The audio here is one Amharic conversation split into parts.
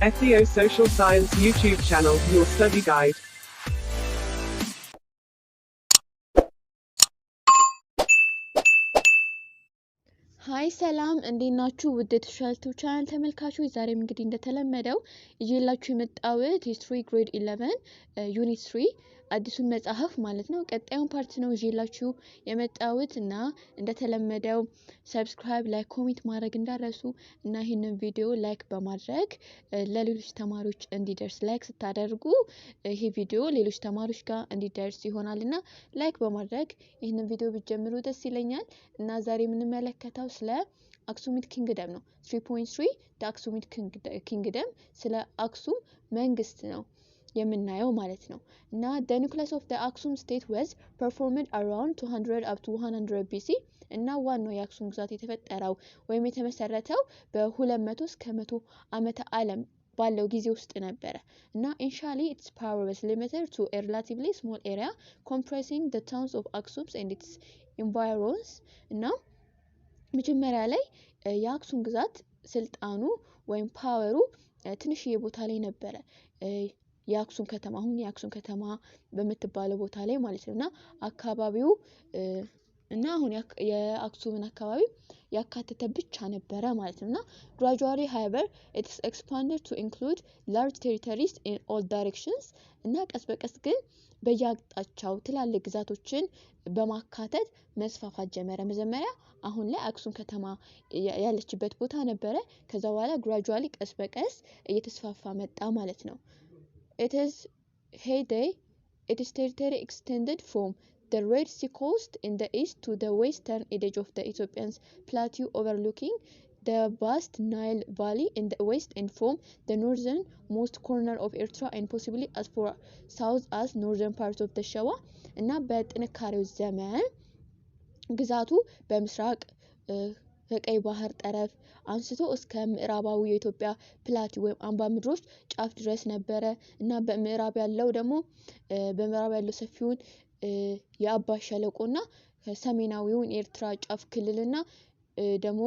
SEO Social Science YouTube channel, your study guide. ሃይ ሰላም እንዴት ናችሁ? ውድ የተሻልቱ ቻናል ተመልካቾች ዛሬም እንግዲህ እንደተለመደው ይዤላችሁ የመጣሁት ሂስትሪ ግሬድ 11 ዩኒት 3 አዲሱን መጽሐፍ ማለት ነው ቀጣዩን ፓርት ነው ይዤላችሁ የመጣሁት እና እንደተለመደው ሰብስክራይብ ላይክ ኮሜንት ማድረግ እንዳረሱ እና ይሄንን ቪዲዮ ላይክ በማድረግ ለሌሎች ተማሪዎች እንዲደርስ ላይክ ስታደርጉ ይሄ ቪዲዮ ሌሎች ተማሪዎች ጋር እንዲደርስ ይሆናልና ላይክ በማድረግ ይሄንን ቪዲዮ ብትጀምሩ ደስ ይለኛል እና ዛሬ የምንመለከተው ስለ አክሱሚት ኪንግደም ነው 3.3 the Aksumite kingdom ስለ አክሱም መንግስት ነው የምናየው ማለት ነው እና the nucleus of the Aksum state was performed around 200 up to 100 BC እና ዋናው የአክሱም ግዛት የተፈጠረው ወይም የተመሰረተው በ200 እስከ 100 ዓመተ ዓለም ባለው ጊዜ ውስጥ ነበር እና initially its power was limited to a relatively small area comprising the towns of Aksum and its environs እና መጀመሪያ ላይ የአክሱም ግዛት ስልጣኑ ወይም ፓወሩ ትንሽዬ ቦታ ላይ ነበር የአክሱም ከተማ አሁን የአክሱም ከተማ በመትባለው ቦታ ላይ ማለት ነውና አካባቢው እና አሁን የአክሱምን አካባቢ ያካተተ ብቻ ነበር ማለት ነውና gradually however it expanded to include large territories in all directions እና ቀስ በቀስ ግን በየአቅጣጫው ትላልቅ ግዛቶችን በማካተት መስፋፋት ጀመረ መጀመሪያ አሁን ላይ አክሱም ከተማ ያለችበት ቦታ ነበር ከዛ በኋላ gradually ቀስ በቀስ እየተስፋፋ መጣ ማለት ነው its territory extended from the Red Sea coast in the east to the western edge of the Ethiopian plateau overlooking the vast Nile Valley in the west and from the northernmost corner of Eritrea and possibly as far south as northern parts of the Shawa እና በጥንካሬው ዘመን ግዛቱ በምስራቅ ከቀይ ባህር ጠረፍ አንስቶ እስከ ምዕራባዊ የኢትዮጵያ ፕላቲ ወይም አምባ ምድሮች ጫፍ ድረስ ነበር እና በምዕራብ ያለው ደግሞ በምዕራብ ያለው ሰፊውን የአባይ ሸለቆና ሰሜናዊውን ኤርትራ ጫፍ ክልልና ደግሞ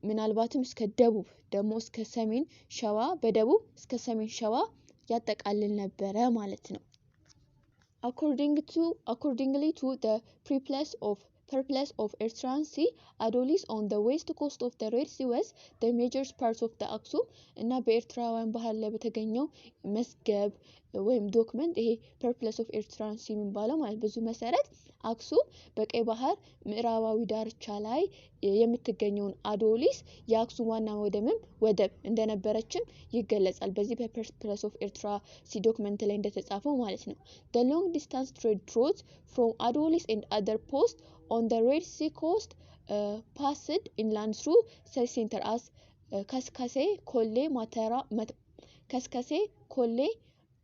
ምናልባትም እስከ ደቡብ ደግሞ እስከ ሰሜን ሸዋ በደቡብ እስከ ሰሜን ሸዋ ያጠቃልል ነበር ማለት ነው accordingly to the periphery of Eritrean Sea, Adolis on the west coast of the Red Sea was the major part of the Aksum እና በኤርትራውያን ባህር ላይ በተገኘው መስገብ ወይም ዶክመንት ይሄ periphery of Eritrean Sea የሚባለው ማለት ብዙ መሰረት አክሱም በቀይ ባህር ምዕራባዊ ዳርቻ ላይ የምትገኘውን አዶሊስ የአክሱም ዋና ወደብ እንደነበረችም ይገለጻል በዚህ periphery of Eritrea Sea document ላይ እንደተጻፈው ማለት ነው the long distance trade routes from Adolis and other posts on the Red Sea coast passed inland through city center as Kaskase, Kolle,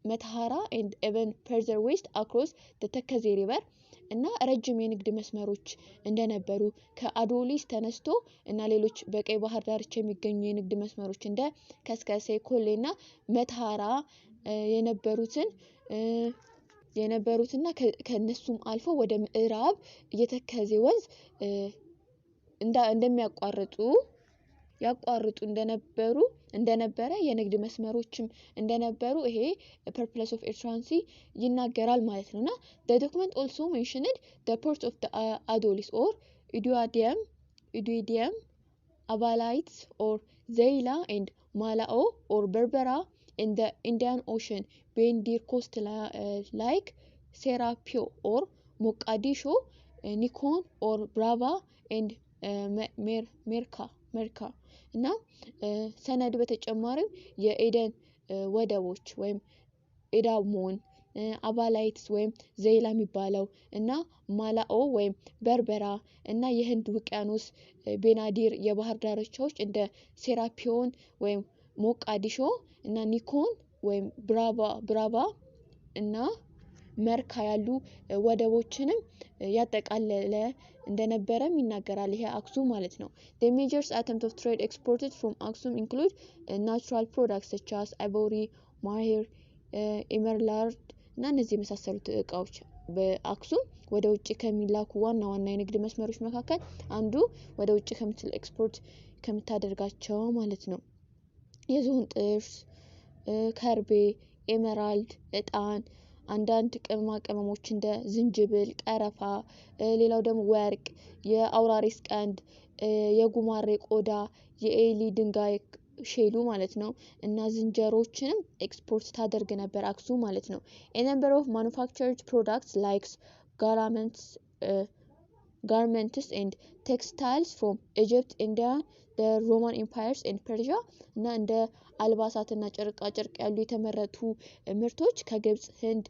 Matahara and even further west across the Tekeze river እና ረጅም የንግድ መስመሮች እንደነበሩ ከአዶሊስ ተነስቶ እና ሌሎች በቀይ ባህር ዳርቻ የሚገኙ የንግድ መስመሮች እንደ ከስከሴ ኮሌና መታራ የነበሩትና ከነሱም አልፎ ወደ ምዕራብ የተከዜ ወንዝ ያቋርጡ እንደነበረ የንግድ መስመሮችም እንደነበሩ ይሄ periphery of Eritrean Sea ይናገራል ማለት ነውና the document also mentioned the port of the Adolis or Iduidium Abalites or Zeila and Malao or Berbera in the Indian Ocean being their coast like Serapio or Mogadishu Nikon or Brava and Merka እና ሰነድ በተጨማሪም የኤደን ወደቦች ወይም ኤዳሞን አባላይትስ ወይም ዘይላ የሚባለው እና ማላኦ ወይም በርበራ እና የህንድ ውቅያኖስ ቤናዲር የባህር ዳርቻዎች እንደ ሴራፒዮን ወይም ሞቃዲሾ እና ኒኮን ወይም ብራቫ እና መርካ ያሉ ወደቦችንም ያጠቃለለ እንደነበረም ይናገራል ይሄ አክሱም ማለት ነው the major items of trade exported from Aksum include natural products such as ivory, mahir, emerald እና እነዚህ የመሳሰሉት እቃዎች በአክሱም ወደ ውጭ ከሚላኩ ዋና የንግድ መስመሮች መካከል አንዱ ወደ ውጭ ኤክስፖርት ከምታደርጋቸው ማለት ነው የዝሆን ጥርስ ከርቤ፣ ኤመራልድ፣ እጣን፣ አንዳንድ ቅመማ ቅመሞች እንደ ዝንጅብል፣ ቀረፋ፣ ሌላው ደግሞ ወርቅ፣ የአውራሪስ ቀንድ፣ የጉማሬ ቆዳ፣ የኤሊ ድንጋይ ሼሉ ማለት ነው እና ዝንጀሮችንም ኤክስፖርት ታደርግ ነበር አክሱም ማለት ነው። a number of manufactured products like garments and textiles from Egypt, India, the Roman empires and Persia እና እንደ አልባሳትና ጨርቃ ጨርቅ ያሉ የተመረቱ ምርቶች ከግብጽ፣ ህንድ፣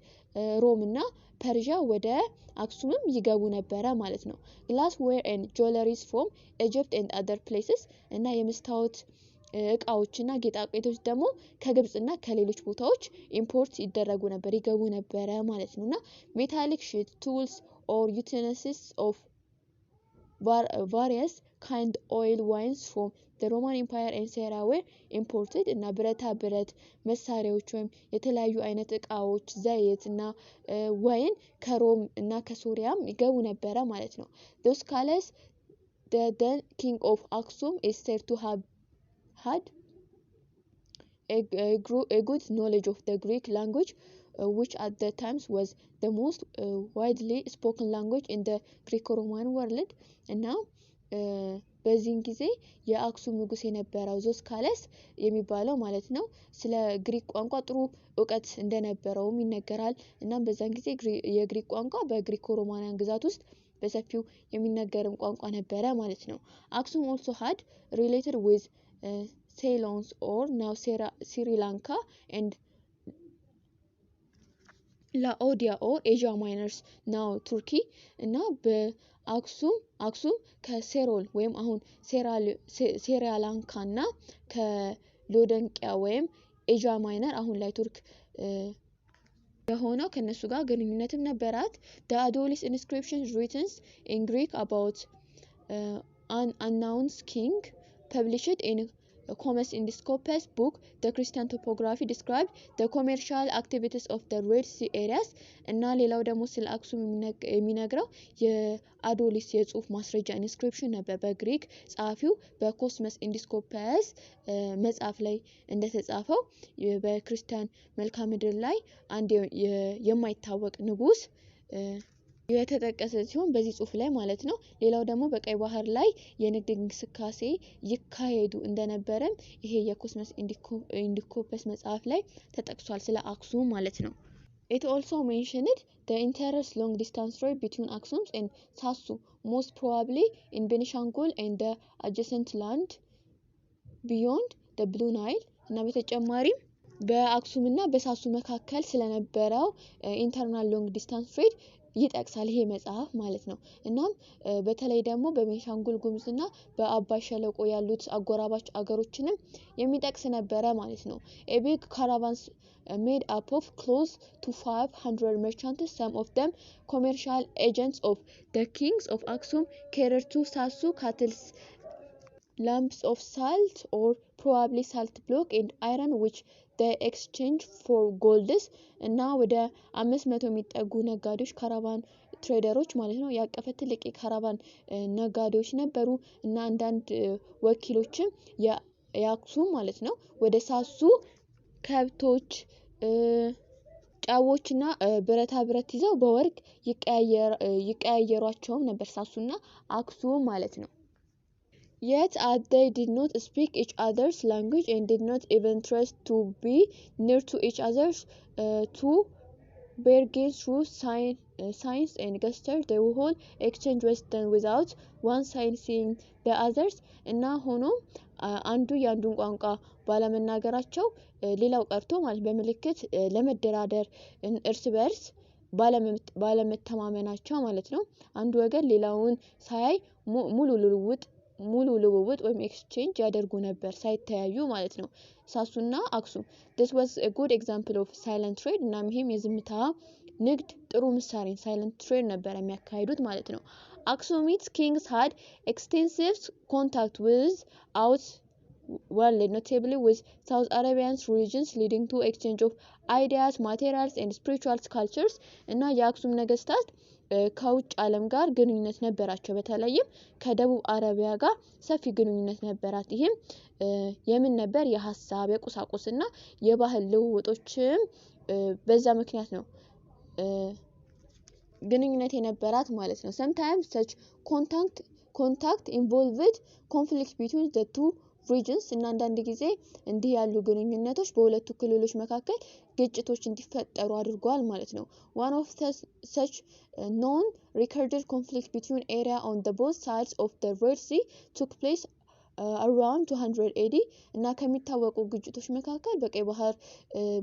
ሮም እና ፐርዣ ወደ አክሱምም ይገቡ ነበረ ማለት ነው። glassware and jewelries from Egypt and other places እና የመስታወት እቃዎችና ጌጣጌጦች ደግሞ ከግብጽና ከሌሎች ቦታዎች ኢምፖርት ይደረጉ ነበር ይገቡ ነበረ ማለት ነውና metallic sheet tools or utensils of various kind oil wines from the Roman Empire and Syria were imported እና ብረታ ብረት መሳሪያዎች ወይም የተለያዩ አይነት እቃዎች ዘይት እና ወይን ከሮም እና ከሶሪያም ይገቡ ነበረ ማለት ነው። those scholars the king of Aksum is said to have had a good knowledge of the Greek language, which at the times was the most widely spoken language in the Greco-Roman world እና በዚህን ጊዜ የአክሱም ንጉስ የነበረው ዞስካለስ የሚባለው ማለት ነው ስለ ግሪክ ቋንቋ ጥሩ እውቀት እንደነበረውም ይነገራል። እናም በዛን ጊዜ የግሪክ ቋንቋ በግሪኮ-ሮማውያን ግዛት ውስጥ በሰፊው የሚነገርም ቋንቋ ነበረ ማለት ነው። አክሱም also had related with Ceylon or now Sri Lanka and Laodia or Asia Minor now Turkey እና በአክሱም ከሴሮል ወይም አሁን ሴሪላንካ እና ከሎዶንቂያ ወይም ኤዥያ ማይነር አሁን ላይ ቱርክ የሆነው ከነሱ ጋር ግንኙነትም ነበራት። the Adonis inscriptions written in Greek about an unknown king published in Comus Indiscopus book the Christian topography described the commercial activities of the Red Sea areas እና ሌላው ደግሞ ስለ አክሱም የሚነግረው የአዶሊስ የጽሁፍ ማስረጃ ኢንስክሪፕሽን ነበር በግሪክ ጸሐፊው በኮስመስ ኢንዲስኮፐስ መጽሐፍ ላይ እንደተጻፈው በክርስቲያን መልክዓ ምድር ላይ አንድ የማይታወቅ ንጉስ የተጠቀሰ ሲሆን በዚህ ጽሁፍ ላይ ማለት ነው። ሌላው ደግሞ በቀይ ባህር ላይ የንግድ እንቅስቃሴ ይካሄዱ እንደነበረም ይሄ የኮስመስ ኢንዲኮፐስ መጽሐፍ ላይ ተጠቅሷል ስለ አክሱም ማለት ነው። It also mentioned the interest long distance trade between Aksum and Sasu, most probably in Benishangul and the adjacent land beyond the Blue Nile እና በተጨማሪም በአክሱም እና በሳሱ መካከል ስለነበረው ኢንተርናል ሎንግ ዲስታንስ ትሬድ ይጠቅሳል ይሄ መጽሐፍ ማለት ነው። እናም በተለይ ደግሞ በቤንሻንጉል ጉሙዝና በአባይ ሸለቆ ያሉት አጎራባች አገሮችንም የሚጠቅስ ነበረ ማለት ነው። a big caravans made up of close to 500 merchants, some of them commercial agents of the kings of Aksum, carried to Sasu cattle lumps of salt or probably salt block and iron which they exchanged for golds እና ወደ 500 የሚጠጉ ነጋዴዎች ካራቫን ትሬደሮች ማለት ነው ያቀፈ ትልቅ የካራቫን ነጋዴዎች ነበሩ እና አንዳንድ ወኪሎችም የአክሱም ማለት ነው ወደ ሳሱ ከብቶች ጫዎችና ብረታ ብረት ይዘው በወርቅ ይቀያየሯቸውም ነበር ሳሱና አክሱም ማለት ነው። Yet as they did not speak each other's language and did not even try to be near to each other to bargain through signs and gestures, the whole exchange was done without one side seeing the others እና ሆኖም አንዱ ያንዱን ቋንቋ ባለመናገራቸው ሌላው ቀርቶ ማለት በምልክት ለመደራደር እርስ በርስ ባለመተማመናቸው ማለት ነው አንዱ ወገን ሌላውን ሳያይ ሙሉ ልውውጥ ወይም ኤክስቼንጅ ያደርጉ ነበር ሳይተያዩ ማለት ነው ሳሱና አክሱም። this was a good example of silent trade እና ይሄም የዝምታ ንግድ ጥሩ ምሳሌ silent trade ነበር የሚያካሂዱት ማለት ነው። Aksumite kings had extensive contact with world, notably with South Arabian regions, leading to exchange of ideas, materials and spiritual cultures እና የአክሱም ነገስታት ከውጭ ዓለም ጋር ግንኙነት ነበራቸው። በተለይም ከደቡብ አረቢያ ጋር ሰፊ ግንኙነት ነበራት። ይህም የምን ነበር? የሐሳብ የቁሳቁስና የባህል ልውውጦችም በዛ ምክንያት ነው ግንኙነት የነበራት ማለት ነው። sometimes such contact involved conflict between the two regions እና አንዳንድ ጊዜ እንዲህ ያሉ ግንኙነቶች በሁለቱ ክልሎች መካከል ግጭቶች እንዲፈጠሩ አድርጓል ማለት ነው። one of such known recorded conflict between area on the both sides of the Red Sea took place around 200 AD እና ከሚታወቁ ግጭቶች መካከል በቀይ ባህር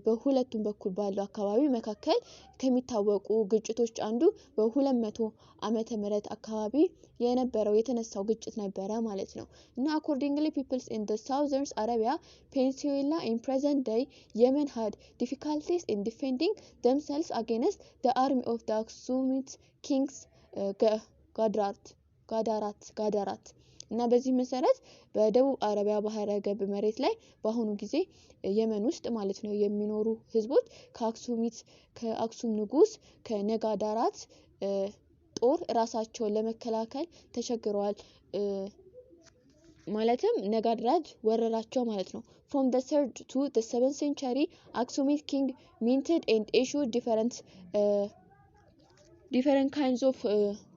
በሁለቱም በኩል ባለው አካባቢ መካከል ከሚታወቁ ግጭቶች አንዱ በ200 ዓመተ ምህረት አካባቢ የነበረው የተነሳው ግጭት ነበረ ማለት ነው። እና accordingly peoples in the southern Arabia Peninsula in present day Yemen had difficulties in defending themselves against the army of the Aksumite kings ጋዳራት እና በዚህ መሰረት በደቡብ አረቢያ ባህረ ገብ መሬት ላይ በአሁኑ ጊዜ የመን ውስጥ ማለት ነው የሚኖሩ ህዝቦች ከአክሱም ንጉስ ከነጋዳራት ጦር ራሳቸውን ለመከላከል ተቸግረዋል። ማለትም ነጋድራድ ወረራቸው ማለት ነው። from the 3rd to the 7th century Aksumite king minted and issued different kinds of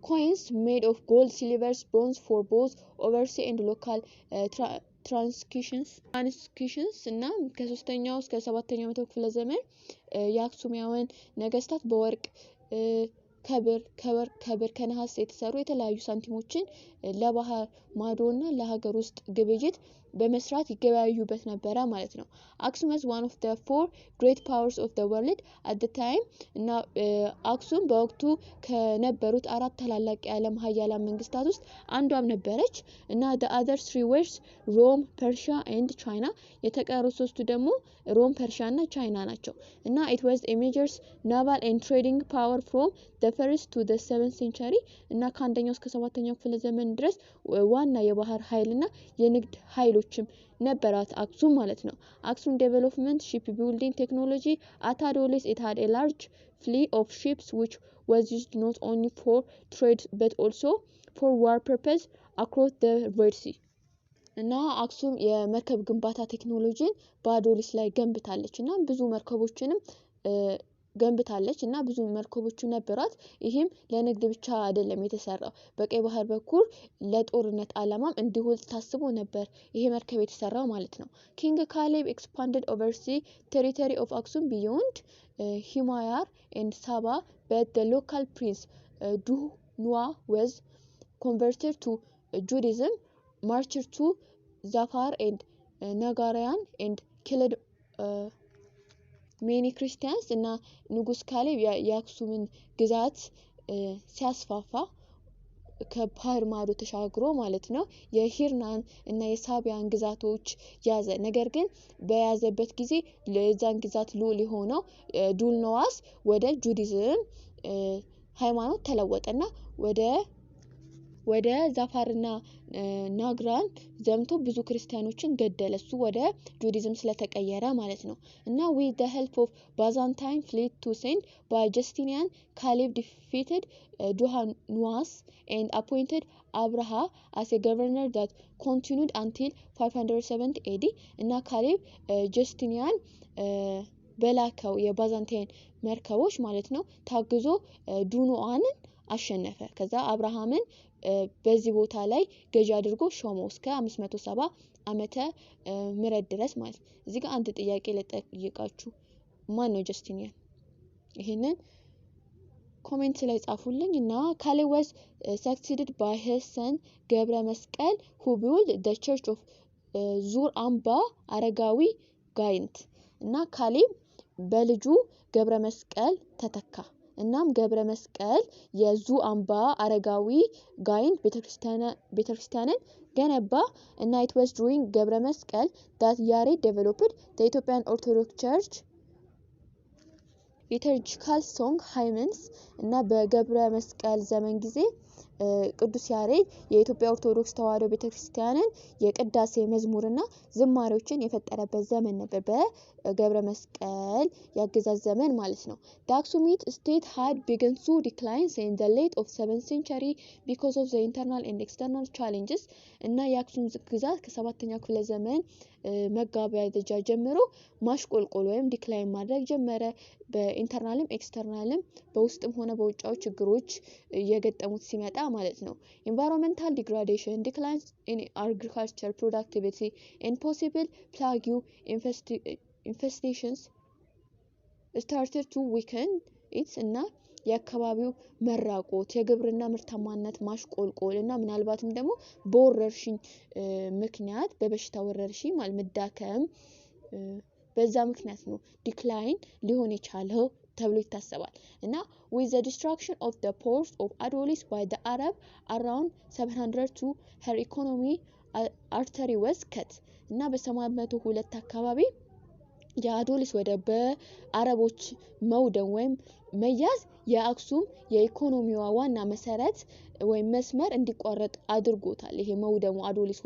coins made of gold, silver, bronze for both overseas and local transactions እና ከ3ኛው እስከ 7ኛው መቶ ክፍለ ዘመን የአክሱማውያን ነገስታት በወርቅ ከብር ከነሐስ የተሰሩ የተለያዩ ሳንቲሞችን ለባህር ማዶና ለሀገር ውስጥ ግብይት በመስራት ይገበያዩበት ነበረ ማለት ነው። አክሱም was one of the four great powers of the world at the time እና አክሱም በወቅቱ ከነበሩት አራት ታላላቅ የዓለም ሀያላን መንግስታት ውስጥ አንዷም ነበረች እና the other three were Rome, Persia and China የተቀሩት ሶስቱ ደግሞ ሮም፣ ፐርሺያ እና ቻይና ናቸው። እና it was a major naval and trading power from the 1st to the 7th century እና ከአንደኛው እስከ 7ኛው ክፍለ ዘመን ድረስ ዋና የባህር ኃይልና የንግድ ኃይሎችም ነበራት አክሱም ማለት ነው። አክሱም development ship building technology at Adolis it had a large fleet of ships which was used not only for trade but also for war purpose across the Red Sea እና አክሱም የመርከብ ግንባታ ቴክኖሎጂን በአዶሊስ ላይ ገንብታለች እና ብዙ መርከቦችንም ገንብታለች እና ብዙ መርከቦች ነበራት። ይሄም ለንግድ ብቻ አይደለም የተሰራው በቀይ ባህር በኩል ለጦርነት ዓላማም እንዲውል ታስቦ ነበር ይሄ መርከብ የተሰራው ማለት ነው። ኪንግ ካሌብ expanded overseas territory of Aksum beyond Himayar and Saba but the local prince Duhnwa was converted to Judaism, marched to Zafar and Nagarayan and killed many Christians እና ንጉስ ካሌብ የአክሱምን ግዛት ሲያስፋፋ ከባህር ማዶ ተሻግሮ ማለት ነው የሂርናን እና የሳቢያን ግዛቶች ያዘ። ነገር ግን በያዘበት ጊዜ ለዛን ግዛት ሉል የሆነው ዱልነዋስ ወደ ጁዲዝም ሃይማኖት ተለወጠና ወደ ዛፋርና ናግራን ዘምቶ ብዙ ክርስቲያኖችን ገደለ። እሱ ወደ ጁዲዝም ስለተቀየረ ማለት ነው። እና with the help of Byzantine fleet to send by Justinian Caleb defeated Duhanwas and appointed Abraha as a governor that continued until 570 AD እና ካሌብ ጀስቲኒያን በላከው የባዛንታይን መርከቦች ማለት ነው ታግዞ ዱኖአንን አሸነፈ። ከዛ አብርሃምን በዚህ ቦታ ላይ ገዢ አድርጎ ሾመው እስከ 570 ዓመተ ምህረት ድረስ ማለት ነው። እዚህ ጋር አንድ ጥያቄ ልጠይቃችሁ ማን ነው ጀስቲኒያን? ይሄንን ኮሜንት ላይ ጻፉልኝ። እና Caleb was succeeded by his son ገብረ መስቀል who built the church of ዙር አምባ አረጋዊ ጋይንት እና ካሌብ በልጁ ገብረ መስቀል ተተካ። እናም ገብረ መስቀል የዙ አምባ አረጋዊ ጋይንት ቤተክርስቲያንን ገነባ እና it was during ገብረ መስቀል that Yared developed the Ethiopian Orthodox Church liturgical song hymns እና በገብረ መስቀል ዘመን ጊዜ ቅዱስ ያሬድ የኢትዮጵያ ኦርቶዶክስ ተዋሕዶ ቤተክርስቲያንን የቅዳሴ መዝሙርና ዝማሬዎችን የፈጠረበት ዘመን ነበር፣ በገብረ መስቀል ያገዛዝ ዘመን ማለት ነው። The Aksumite state had begun to decline in the late of 7th century because of the internal and external challenges እና የአክሱም ግዛት ከ7ኛው ክፍለ ዘመን መጋቢያ ጀምሮ ማሽቆልቆል ወይም ዲክላይን ማድረግ ጀመረ። በኢንተርናልም ኤክስተርናልም በውስጥም ሆነ በውጫዊ ችግሮች እየገጠሙት ሲመጣ ማለት ነው። environmental degradation, declines in agriculture productivity and possible plague infestations started to weaken it እና የአካባቢው መራቆት፣ የግብርና ምርታማነት ማሽቆልቆል እና ምናልባትም ደግሞ በወረርሽኝ ምክንያት በበሽታ ወረርሽኝ ማለት መዳከም በዛ ምክንያት ነው ዲክላይን ሊሆን የቻለው ተብሎ ይታሰባል። እና with the destruction of the ports of Adolis by the Arab around 702 her economy artery was cut እና በ702 አካባቢ የአዶሊስ ወደብ በአረቦች መውደም ወይም መያዝ የአክሱም የኢኮኖሚዋ ዋና መሰረት ወይም መስመር እንዲቋረጥ አድርጎታል። ይሄ መውደሙ አዶሊስ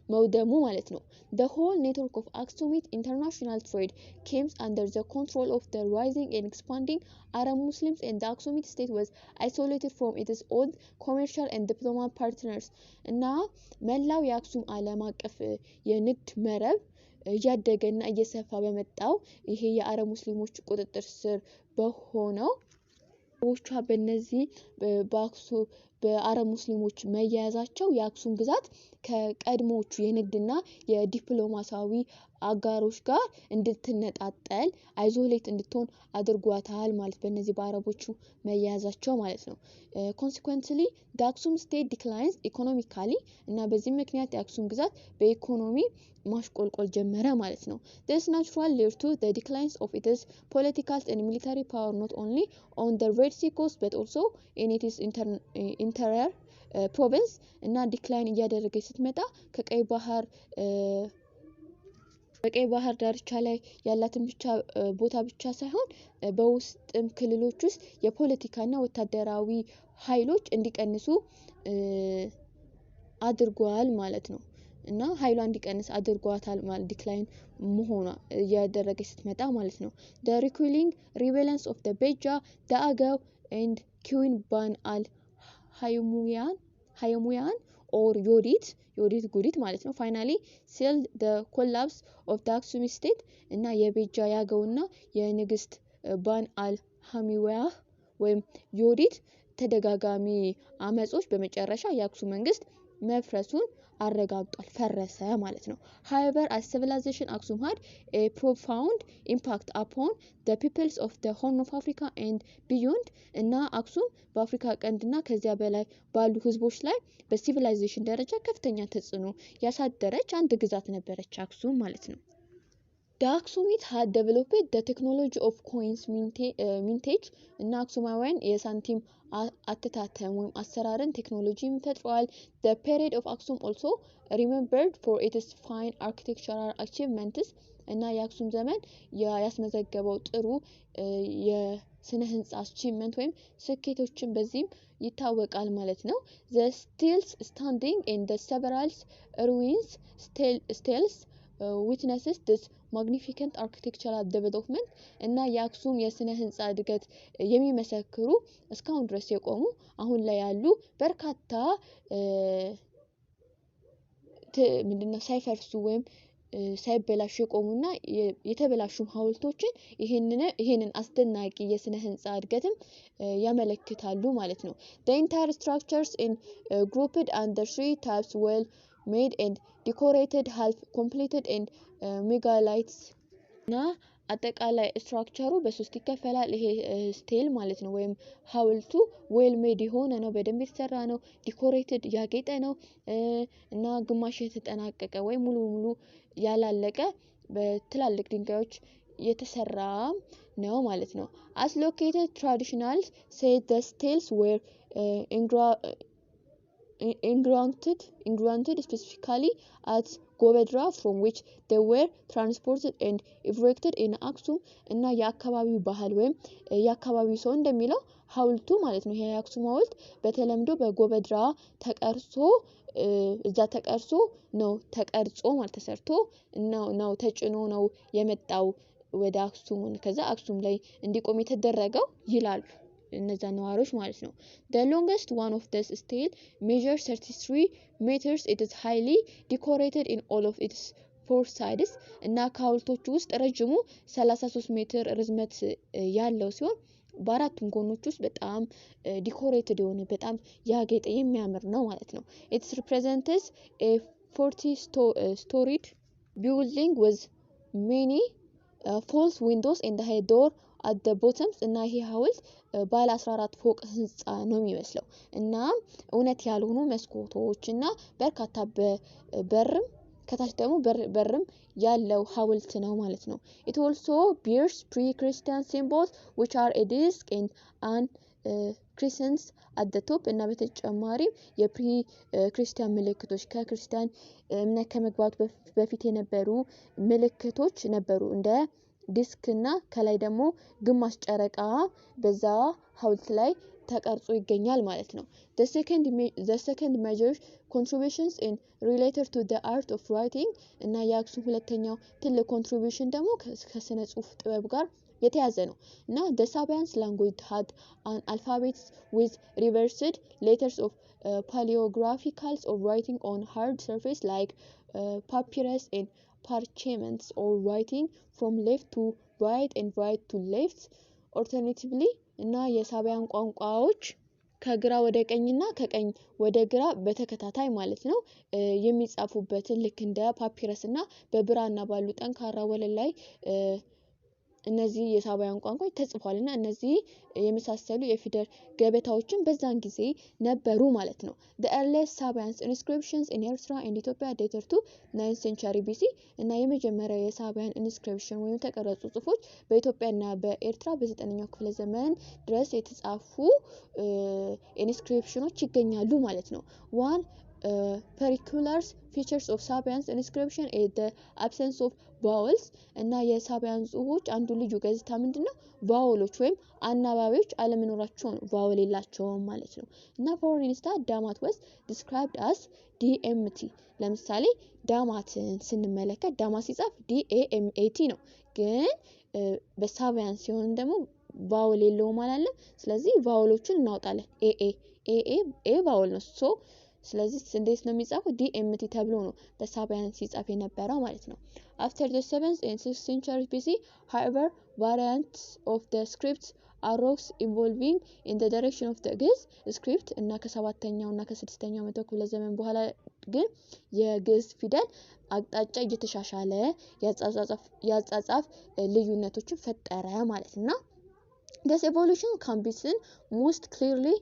መውደሙ ማለት ነው። The whole network of Aksumite international trade came under the control of the rising and expanding Arab Muslims, and the Aksumite state was isolated from its old commercial and diplomatic partners እና መላው የአክሱም ዓለም አቀፍ የንግድ መረብ እያደገና እየሰፋ በመጣው ይሄ የአረብ ሙስሊሞች ቁጥጥር ስር በሆነው ቦቻ በእነዚህ በአረብ ሙስሊሞች መያዛቸው የአክሱም ግዛት ከቀድሞቹ የንግድና የዲፕሎማሲያዊ አጋሮች ጋር እንድትነጣጠል አይዞሌት እንድትሆን አድርጓታል ማለት በእነዚህ በአረቦቹ መያዛቸው ማለት ነው። consequently the Aksum state declines economically እና በዚህ ምክንያት የአክሱም ግዛት በኢኮኖሚ ማሽቆልቆል ጀመረ ማለት ነው። This natural led to the declines of its political and military power not only on the Red Sea coast but also in its interior province እና ዲክላይን እያደረገች ስትመጣ ከቀይ ባህር በቀይ ባህር ዳርቻ ላይ ያላትን ብቻ ቦታ ብቻ ሳይሆን በውስጥም ክልሎች ውስጥ የፖለቲካና ወታደራዊ ኃይሎች እንዲቀንሱ አድርጓል ማለት ነው። እና ኃይሏ እንዲቀንስ አድርጓታል ማለት ዲክላይን መሆኗ እያደረገች ስትመጣ ማለት ነው። The recurring rebellions of the Beja, the Agaw and Queen Ban al-Haymuyan or Yodit ጉዲት ማለት ነው finally sealed the collapse of the Aksumite state እና የቤጃ ያገውና የንግስት ባን አል-ሐሚዋያ ወይም ዮዲት ተደጋጋሚ አመጾች በመጨረሻ የአክሱም መንግስት መፍረሱን አረጋግጧል፣ ፈረሰ ማለት ነው። However, as civilization Aksum had a profound impact upon the peoples of the Horn of Africa and beyond እና አክሱም በአፍሪካ ቀንድና ከዚያ በላይ ባሉ ህዝቦች ላይ በሲቪላይዜሽን ደረጃ ከፍተኛ ተጽዕኖ ያሳደረች አንድ ግዛት ነበረች አክሱም ማለት ነው። The Aksumite had developed the technology of coins mintage እና አክሱማውያን የሳንቲም አተታተም ወይም አሰራርን ቴክኖሎጂ ፈጥረዋል። The period of Aksum also remembered for its fine architectural achievements እና የአክሱም ዘመን ያስመዘገበው ጥሩ የስነ ህንጻ achievement ወይም ስኬቶችን በዚህም ይታወቃል ማለት ነው። The still standing in the several ruins still witnesses this magnificent architectural development እና የአክሱም የስነ ህንጻ እድገት የሚመሰክሩ እስካሁን ድረስ የቆሙ አሁን ላይ ያሉ በርካታ ምንድነው ሳይፈርሱ ወይም ሳይበላሹ የቆሙና የተበላሹም ሐውልቶችን ይሄንን አስደናቂ የስነ ህንጻ እድገትም ያመለክታሉ ማለት ነው። The entire structures in grouped under three types well made and decorated half completed and megalithes እና አጠቃላይ ስትራክቸሩ በሶስት ይከፈላል። ይሄ ስቴል ማለት ነው ወይም ሐውልቱ ዌል ሜድ የሆነ ነው፣ በደንብ የተሰራ ነው፣ ዲኮሬትድ ያጌጠ ነው እና ግማሽ የተጠናቀቀ ወይም ሙሉ ያላለቀ በትላልቅ ድንጋዮች የተሰራ ነው ማለት ነው። As located traditional said the stels were ingranted specifically at ጎበድራ from which they were transported and erected in አክሱም እና የአካባቢው ባህል ወይም የአካባቢው ሰው እንደሚለው ሐውልቱ ማለት ነው። ይሄ የአክሱም ሐውልት በተለምዶ በጎበድራ ተቀርጾ እዛ ተቀርጾ ነው ተቀርጾ ማለት ተሰርቶ ነው ተጭኖ ነው የመጣው ወደ አክሱም ከዛ አክሱም ላይ እንዲቆም የተደረገው ይላሉ እነዛ ነዋሪዎች ማለት ነው። The longest one of this stele measures 33 meters. It is highly decorated in all of its four sides እና ከሐውልቶቹ ውስጥ ረጅሙ 33 ሜትር ርዝመት ያለው ሲሆን በአራቱም ጎኖች ውስጥ በጣም ዲኮሬትድ የሆነ በጣም ያጌጠ የሚያምር ነው ማለት ነው። It represents a 40-storied building with many false windows and a door at the bottom እና ይሄ ሐውልት ባለ 14 ፎቅ ህንጻ ነው የሚመስለው እና እውነት ያልሆኑ መስኮቶች እና በርካታ በርም ከታች ደግሞ በርም ያለው ሐውልት ነው ማለት ነው። It also bears pre-Christian symbols which are a disc and an crescent at the top እና በተጨማሪም የፕሪ ክርስቲያን ምልክቶች ከክርስቲያን እምነት ከመግባቱ በፊት የነበሩ ምልክቶች ነበሩ እንደ ዲስክ እና ከላይ ደግሞ ግማሽ ጨረቃ በዛ ሐውልት ላይ ተቀርጾ ይገኛል ማለት ነው። The second major contributions in related to the art of writing እና የአክሱም ሁለተኛው ትልቅ ኮንትሪቢዩሽን ደግሞ ከስነ ጽሁፍ ጥበብ ጋር የተያዘ ነው እና the Sabians language had an alphabet with reversed letters of paleographics of writing on hard surface like papyrus and parchments or writing from left to right and right to left alternatively እና የሳቢያን ቋንቋዎች ከግራ ወደ ቀኝና ከቀኝ ወደ ግራ በተከታታይ ማለት ነው የሚጻፉበትን ልክ እንደ ፓፒረስ እና በብራና ባሉ ጠንካራ ወለል ላይ እነዚህ የሳባያን ቋንቋዎች ተጽፏልና እነዚህ የመሳሰሉ የፊደል ገበታዎችን በዛን ጊዜ ነበሩ ማለት ነው። The earliest Sabians inscriptions in Eritrea and Ethiopia dated to 9th century BC እና የመጀመሪያው የሳቢያን ኢንስክሪፕሽን ወይም ተቀረጹ ጽሁፎች በኢትዮጵያና በኤርትራ በ9ኛው ክፍለ ዘመን ድረስ የተጻፉ ኢንስክሪፕሽኖች ይገኛሉ ማለት ነው። One particular features of Sabians inscription is the absence of vowels እና የሳቢያን ጽሁፎች አንዱ ልዩ ገጽታ ምንድነው? ቫውሎች ወይም አናባቢዎች አለመኖራቸው ነው። ቫውል የላቸውም ማለት ነው። እና for instance ዳማት was described as DMT ለምሳሌ ዳማትን ስንመለከት ዳማት ሲጻፍ DAMAT ነው። ግን በሳቢያን ሲሆን ደግሞ ቫውል የለውም ማለት ስለዚህ ቫውሎችን እናውጣለን ኤ ቫውል ነው ስለዚህ እንዴት ነው የሚጻፈው DMT ተብሎ ነው በሳቢያን ሲጻፍ የነበረው ማለት ነው። After the 7th and 6th century BC however variants of the script arose evolving in the direction of the ግዕዝ script እና ከ7ኛው እና ከ6ኛው መቶ ክፍለ ዘመን በኋላ ግን የግዕዝ ፊደል አቅጣጫ እየተሻሻለ ያጻጻፍ ልዩነቶችን ፈጠረ ማለት እና this evolution can be seen most clearly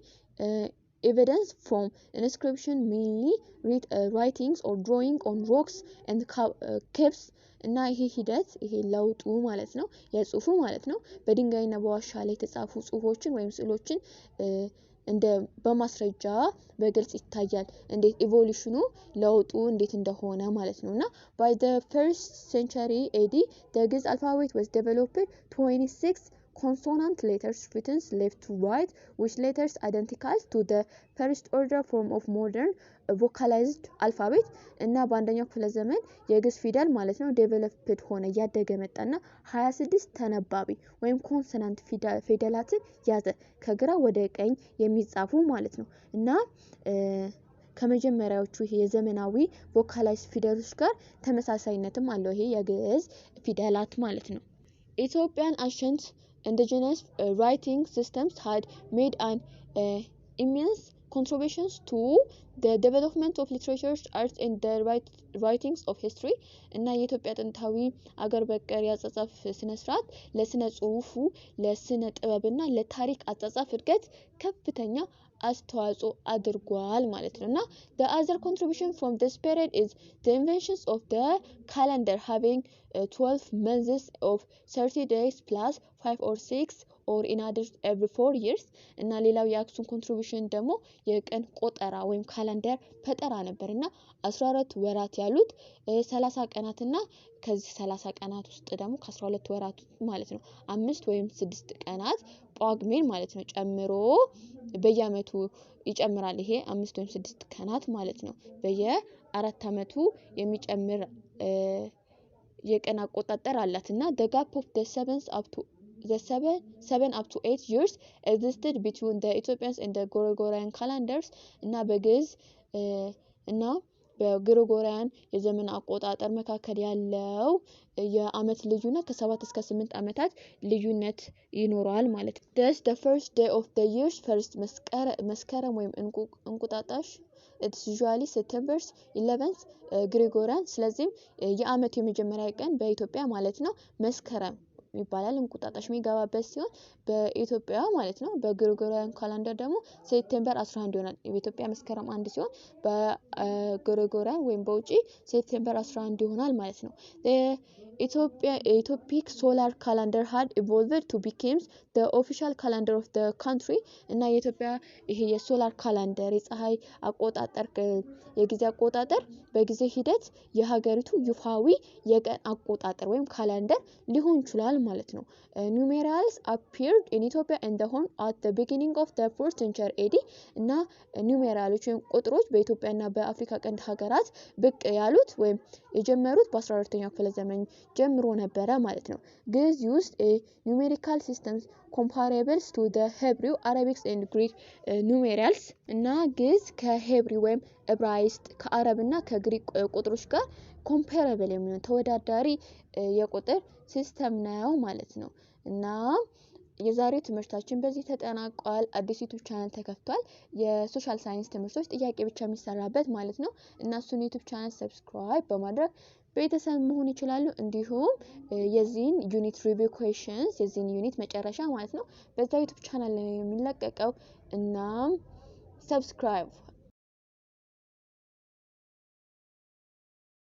evidence from inscription mainly writings or drawing on rocks and caves እና ይሄ ሂደት ይሄ ለውጡ ማለት ነው የጽሁፉ ማለት ነው በድንጋይና በዋሻ ላይ የተጻፉ ጽሁፎችን ወይም ስዕሎችን እንደ በማስረጃ በግልጽ ይታያል እንዴት ኢቮሉሽኑ ለውጡ እንዴት እንደሆነ ማለት ነውና by the 1st century AD the Ge'ez alphabet was developed 26 consonant letters written left to right which letters identical to the first order form of modern vocalized alphabet እና በአንደኛው ክፍለ ዘመን የግዕዝ ፊደል ማለት ነው ዴቨሎፕድ ሆነ ያደገ መጣና 26 ተነባቢ ወይም ኮንሶናንት ፊደላትን ያዘ ከግራ ወደ ቀኝ የሚጻፉ ማለት ነው እና ከመጀመሪያዎቹ ይሄ የዘመናዊ ቮካላይዝ ፊደሎች ጋር ተመሳሳይነትም አለው ይሄ የግዕዝ ፊደላት ማለት ነው። Ethiopian ancient indigenous writing systems had made an immense contributions to the development of literature, arts and the writings of history እና የኢትዮጵያ ጥንታዊ አገር በቀል ያጻጻፍ ስነ ስርዓት ለስነ ጽሁፉ ለስነ ጥበብና ለታሪክ አጻጻፍ እድገት ከፍተኛ አስተዋጽኦ አድርጓል ማለት ነውና the other contribution from this period is the inventions of the calendar having 12 months of 30 days plus 5 or 6 or in others every 4 years እና ሌላው የአክሱም ኮንትሪቢዩሽን ደግሞ የቀን ቆጠራ ወይም ካላንደር ፈጠራ ነበርና 14 ወራት ያሉት 30 ቀናትና ከዚህ 30 ቀናት ውስጥ ደግሞ ከ12 ወራት ማለት ነው 5 ወይም 6 ቀናት ጳጉሜን ማለት ነው ጨምሮ በየአመቱ ይጨምራል። ይሄ 5 ወይም 6 ቀናት ማለት ነው በየአራት አመቱ የሚጨምር የቀን አቆጣጠር አላትና the gap of the 7 up to 8 years existed between the Ethiopians and the Gregorian calendars እና በግዕዝ እና በግሪጎሪያን የዘመን አቆጣጠር መካከል ያለው የአመት ልዩነት ከ7 እስከ 8 አመታት ልዩነት ይኖራል ማለት ነው። Thus the first day of the year's first መስከረም ወይም እንቁጣጣሽ it's usually September 11th ግሪጎሪያን ስለዚህ የአመቱ የመጀመሪያ ቀን በኢትዮጵያ ማለት ነው መስከረም ይባላል። እንቁጣጣሽ የሚገባበት ሲሆን በኢትዮጵያ ማለት ነው በግሪጎሪያን ካላንደር ደግሞ ሴፕቴምበር 11 ይሆናል። በኢትዮጵያ መስከረም 1 ሲሆን በግሪጎሪያን ወይም በውጪ ሴፕቴምበር 11 ይሆናል ማለት ነው። Ethiopic solar calendar had evolved to become the official calendar of the country እና የኢትዮጵያ ይሄ የሶላር ካላንደር የፀሐይ አቆጣጠር የጊዜ አቆጣጠር በጊዜ ሂደት የሀገሪቱ ይፋዊ የቀን አቆጣጠር ወይም ካላንደር ሊሆን ይችላል ማለት ነው። Numerals appeared in Ethiopia and the Horn at the beginning of the 4th century AD እና ኑሜራሎች ወይም ቁጥሮች በኢትዮጵያና በአፍሪካ ቀንድ ሀገራት ብቅ ያሉት ወይም የጀመሩት በ14ኛው ክፍለ ዘመን ጀምሮ ነበረ ማለት ነው። ግዕዝ used a numerical systems comparable to the Hebrew, Arabic and Greek numerals እና ግዕዝ ከሄብሪ ወይም ዕብራይስጥ ከአረብና ከግሪክ ቁጥሮች ጋር ኮምፓራብል የሚሆን ተወዳዳሪ የቁጥር ሲስተም ነው ማለት ነው። እና የዛሬው ትምህርታችን በዚህ ተጠናቋል። አዲስ ዩቲዩብ ቻናል ተከፍቷል። የሶሻል ሳይንስ ትምህርቶች ጥያቄ ብቻ የሚሰራበት ማለት ነው። እና እሱን ዩቲዩብ ቻናል ሰብስክራይብ በማድረግ ቤተሰብ መሆን ይችላሉ። እንዲሁም የዚህን ዩኒት ሪቪው ኩዌስችንስ የዚህን ዩኒት መጨረሻ ማለት ነው በዛ ዩቲዩብ ቻናል ላይ የሚለቀቀው እና ሰብስክራይብ